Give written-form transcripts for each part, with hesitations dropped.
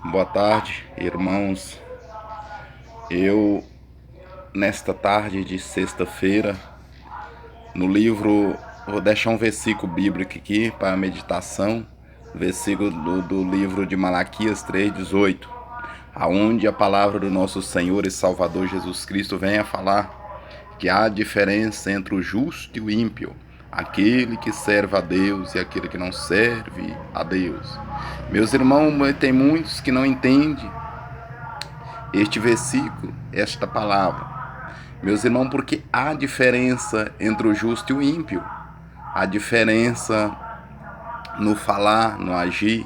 Boa tarde, irmãos. Eu, nesta tarde de sexta-feira, no livro, vou deixar um versículo bíblico aqui para a meditação, versículo do livro de Malaquias 3,18, aonde a palavra do nosso Senhor e Salvador Jesus Cristo vem a falar que há diferença entre o justo e o ímpio, aquele que serve a Deus e aquele que não serve a Deus. Meus irmãos, tem muitos que não entendem este versículo, esta palavra. Meus irmãos, porque há diferença entre o justo e o ímpio. Há diferença no falar, no agir,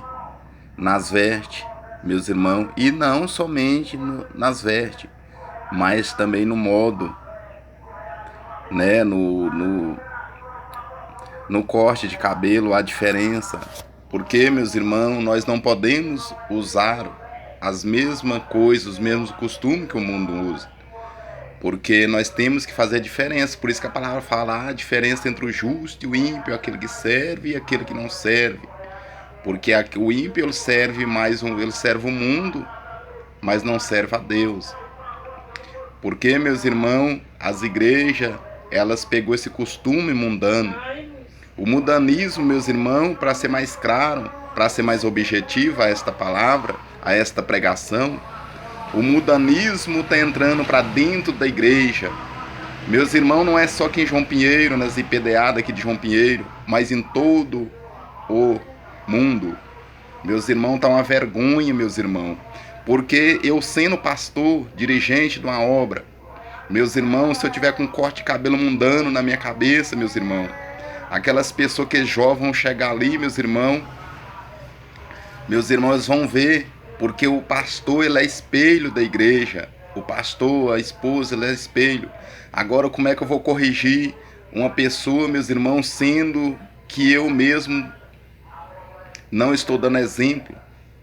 nas vestes, meus irmãos, e não somente nas vestes, mas também no modo, né, no corte de cabelo há diferença. Porque, meus irmãos, nós não podemos usar as mesmas coisas, os mesmos costumes que o mundo usa. Porque nós temos que fazer a diferença. Por isso que a palavra fala a diferença entre o justo e o ímpio, aquele que serve e aquele que não serve. Porque o ímpio ele serve ele serve o mundo, mas não serve a Deus. Porque, meus irmãos, as igrejas, elas pegou esse costume mundano. O mundanismo, meus irmãos, para ser mais claro, para ser mais objetivo a esta palavra, a esta pregação, o mundanismo está entrando para dentro da igreja. Meus irmãos, não é só aqui em João Pinheiro, nas IPDA daqui de João Pinheiro, mas em todo o mundo. Meus irmãos, está uma vergonha, meus irmãos. Porque eu sendo pastor, dirigente de uma obra, meus irmãos, se eu tiver com um corte de cabelo mundano na minha cabeça, meus irmãos, aquelas pessoas que jovens vão chegar ali, meus irmãos, vão ver, porque o pastor, ele é espelho da igreja. O pastor, a esposa, ele é espelho. Agora, como é que eu vou corrigir uma pessoa, meus irmãos, sendo que eu mesmo não estou dando exemplo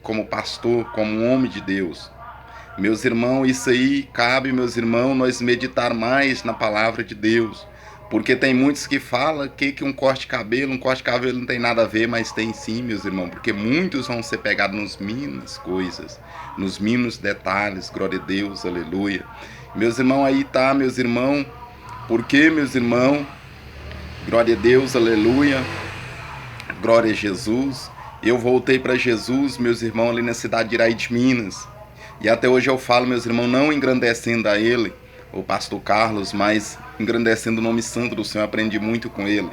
como pastor, como um homem de Deus? Meus irmãos, isso aí cabe, meus irmãos, nós meditar mais na palavra de Deus. Porque tem muitos que falam que um corte de cabelo não tem nada a ver, mas tem sim, meus irmãos. Porque muitos vão ser pegados nos mínimos coisas, nos mínimos detalhes, glória a Deus, aleluia. Meus irmãos, aí tá, meus irmãos, porque, meus irmãos, glória a Deus, aleluia, glória a Jesus. Eu voltei para Jesus, meus irmãos, ali na cidade de Iraí de Minas. E até hoje eu falo, meus irmãos, não engrandecendo a ele, o pastor Carlos, mas engrandecendo o nome santo do Senhor. Aprendi muito com ele.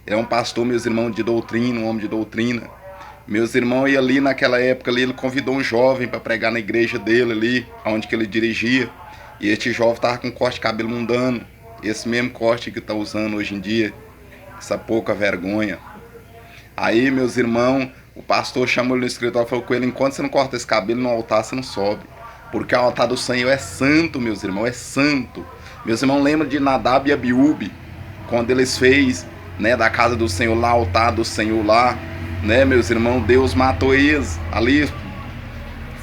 É um pastor, meus irmãos, de doutrina, um homem de doutrina. Meus irmãos, e ali naquela época ali, ele convidou um jovem para pregar na igreja dele ali, onde que ele dirigia. E este jovem estava com corte de cabelo mundano, esse mesmo corte que está usando hoje em dia, essa pouca vergonha. Aí, meus irmãos, o pastor chamou ele no escritório e falou com ele: enquanto você não corta esse cabelo no altar, você não sobe. Porque o altar do Senhor é santo, meus irmãos, é santo. Meus irmãos, lembram de Nadab e Abiúbe, quando eles fez, né, da casa do Senhor lá, altar do Senhor lá, né, meus irmãos, Deus matou eles ali,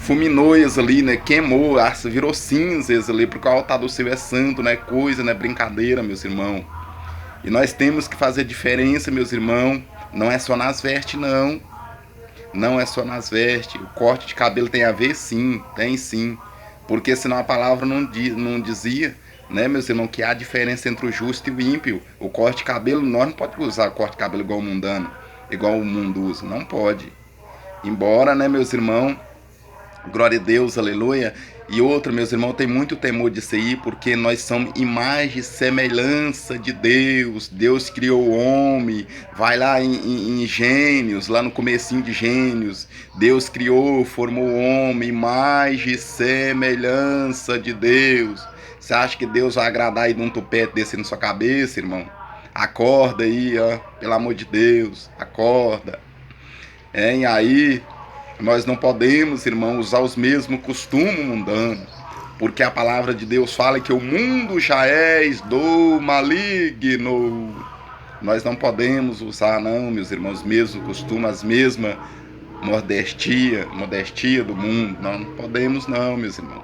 fulminou eles ali, né, queimou, virou cinzas ali, porque o altar do Senhor é santo, não é coisa, não é brincadeira, meus irmãos. E nós temos que fazer diferença, meus irmãos, não é só nas vestes, não. Não é só nas vestes. O corte de cabelo tem a ver, sim, tem sim. Porque senão a palavra não dizia, né, meus irmãos, que há diferença entre o justo e o ímpio. O corte de cabelo, nós não podemos usar corte de cabelo igual o mundano, igual o mundo usa. Não pode. Embora, né, meus irmãos, glória a Deus, aleluia. E outra, meus irmãos, tem muito temor disso aí, porque nós somos imagem e semelhança de Deus. Deus criou o homem. Vai lá em Gênesis, lá no comecinho de Gênesis. Deus criou, formou o homem, imagem e semelhança de Deus. Você acha que Deus vai agradar aí de um tupete desse na sua cabeça, irmão? Acorda aí, ó, pelo amor de Deus, acorda. E aí, nós não podemos, irmão, usar os mesmos costumes mundanos, porque a palavra de Deus fala que o mundo já é do maligno. Nós não podemos usar, não, meus irmãos, os mesmos costumes, as mesmas modestia do mundo. Não podemos, não, meus irmãos.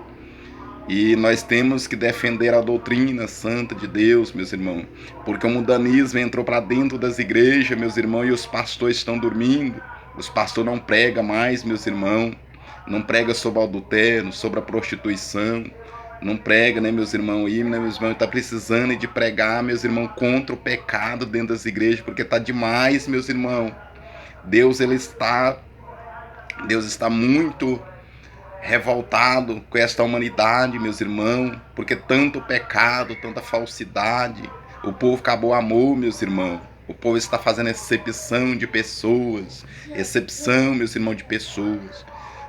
E nós temos que defender a doutrina santa de Deus, meus irmãos, porque o mundanismo entrou para dentro das igrejas, meus irmãos, e os pastores estão dormindo. Os pastores não pregam mais, meus irmãos. não prega sobre o adultério, sobre a prostituição, não prega, né, meus irmãos, e, né, meus irmãos, está precisando de pregar, meus irmãos, contra o pecado dentro das igrejas, porque tá demais, meus irmãos. Deus, Deus está muito revoltado com esta humanidade, meus irmãos, porque tanto pecado, tanta falsidade. O povo acabou o amor, meus irmãos. O povo está fazendo excepção de pessoas, excepção, meus irmãos, de pessoas.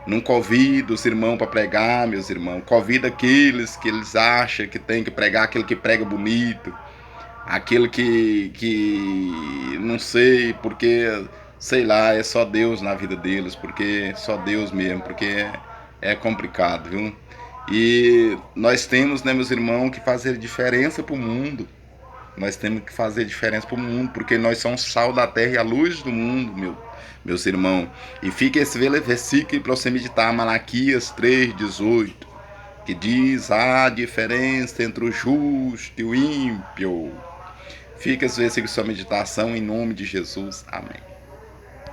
Não convida os irmãos para pregar, meus irmãos. Convida aqueles que eles acham que tem que pregar, aquele que prega bonito, aquele que não sei, porque, sei lá, é só Deus na vida deles, porque só Deus mesmo, porque é complicado, viu? E nós temos, né, meus irmãos, que fazer diferença para o mundo. Nós temos que fazer diferença para o mundo, porque nós somos sal da terra e a luz do mundo, meus irmãos. E fica esse versículo para você meditar, Malaquias 3,18, que diz a diferença entre o justo e o ímpio. Fica esse versículo de sua meditação em nome de Jesus. Amém.